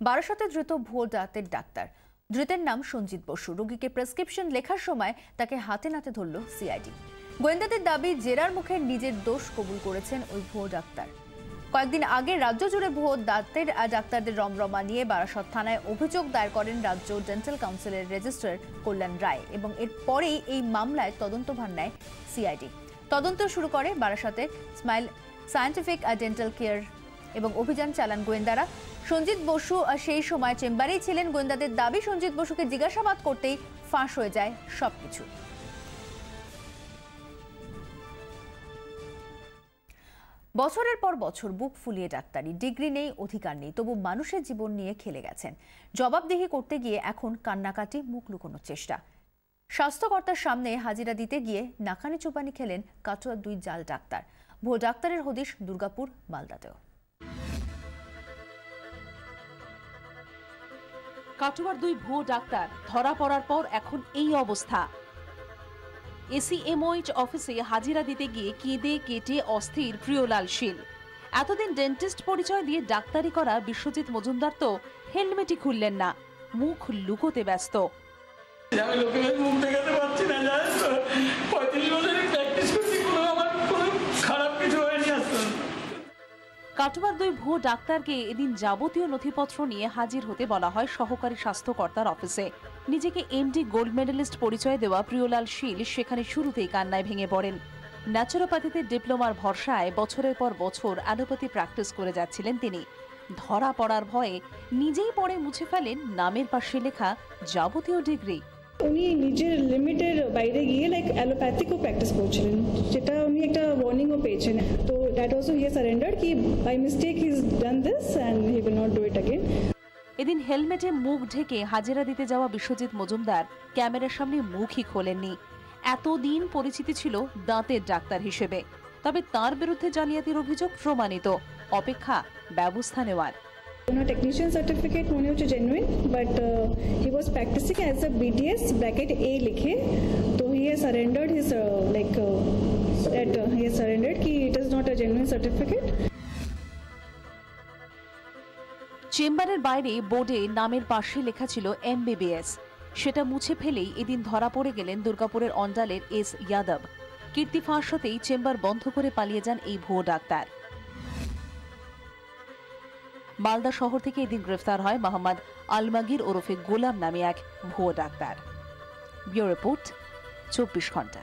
বারাসতে দ্রুত ভুয়ো দাঁতের ডাক্তার। ধৃতের নাম সঞ্জিত বসু। রোগীকে প্রেসক্রিপশন লেখার সময় তাকে হাতে নাতে ধরল সিআইডি। গোয়েন্দাদের দাবি, জেরার মুখে নিজের দোষ কবুল করেছেন ওই ভুয়ো ডাক্তার। কয়েকদিন আগে রাজ্য জুড়ে ভুয়ো দাঁতের ডাক্তারদের রমরমা নিয়ে বারাসত থানায় অভিযোগ দায়ের করেন রাজ্য ডেন্টাল কাউন্সিলের রেজিস্ট্রার কল্যাণ রায় এবং এরপরেই এই মামলায় তদন্তভার নেয় সিআইডি। তদন্ত শুরু করে বারাসতে স্মাইল সায়েন্টিফিক ডেন্টাল কেয়ার এবং অভিযান চালান গোয়েন্দারা। সঞ্জিত বসু সেই সময় চেম্বারেই ছিলেন। গোয়েন্দাদের দাবি, সঞ্জিত বসুকে জিজ্ঞাসাবাদ করতেই ফাঁস হয়ে যায় সবকিছু। বছরের পর বছর বুক ফুলিয়ে ডাক্তারি, ডিগ্রি নেই, অধিকার নেই, তবু মানুষের জীবন নিয়ে খেলে গেছেন। জবাবদিহি করতে গিয়ে এখন কান্নাকাটি, মুখ লুকোনোর চেষ্টা। স্বাস্থ্যকর্তার সামনে হাজিরা দিতে গিয়ে নাকানি চোপানি খেলেন কাটোয়ার দুই জাল ডাক্তার। ভুয়ো ডাক্তারের হদিশ দুর্গাপুর, মালদাতেও। কাটোয়ার দুই ভুয়ো ডাক্তার ধরা পড়ার পর এখন এই অবস্থা। এসিএমওএইচ অফিসে হাজিরা দিতে গিয়ে কেঁদে কেটে অস্থির প্রিয়লাল শীল। এতদিন ডেন্টিস্ট পরিচয় দিয়ে ডাক্তারি করা বিশ্বজিৎ মজুমদার তো হেলমেটই খুললেন না, মুখ লুকোতে ব্যস্ত। কাটোয়ার দুই ভুয়ো ডাক্তারকে এদিন যাবতীয় নথিপত্র নিয়ে হাজির হতে বলা হয় সহকারী স্বাস্থ্যকর্তার অফিসে। নিজেকে এমডি গোল্ড মেডেলিস্ট পরিচয় দেওয়া প্রিয়লাল শীল সেখানে শুরুতেই কান্নায় ভেঙে পড়েন। ন্যাচুরোপ্যাথিতে ডিপ্লোমার ভরসায় বছরের পর বছর অ্যালোপ্যাথি প্র্যাকটিস করে যাচ্ছিলেন তিনি। ধরা পড়ার ভয়ে নিজেই পড়ে মুছে ফেলেন নামের পাশে লেখা যাবতীয় ডিগ্রি। উনি নিজের লিমিটের বাইরে গিয়ে অ্যালোপ্যাথিকও প্র্যাকটিস করছিলেন, যেটা উনি একটা ওয়ার্নিংও পেয়েছেন। তো দ্যাট অলসো হি সারেন্ডার্ড কি by mistake he is done this and he will not do it again. এদিন হেলমেটে মুখ ঢেকে হাজিরা দিতে যাওয়া বিশ্বজিৎ মজুমদার ক্যামেরার সামনে মুখই খোলেননি। এতদিন পরিচিতি ছিল দাঁতের ডাক্তার হিসেবে, তবে তার বিরুদ্ধে জালিয়াতির অভিযোগ প্রমাণিত। অপেক্ষা ব্যবস্থা নেওয়ার। ওনার টেকনিশিয়ান সার্টিফিকেট মনে হচ্ছে genuine, but he was practising as a BDS bracket এ লিখে। তো he has surrendered his he has surrendered কি it is not a genuine certificate. চেম্বারের বাইরে বোর্ডে নামের পাশে লেখা ছিল এমবিবিএস। সেটা মুছে ফেলেই এদিন ধরা পড়ে গেলেন দুর্গাপুরের অন্ডালের এস যাদব। কীর্তি ফাঁস হতেই চেম্বার বন্ধ করে পালিয়ে যান এই ভুয়ো ডাক্তার। মালদা শহর থেকে এদিন গ্রেফতার হয় মোহাম্মদ আলমাগির ওরফে গোলাম নামে এক ভুয়ো ডাক্তার। ব্যুরো রিপোর্ট, 24 ঘন্টা।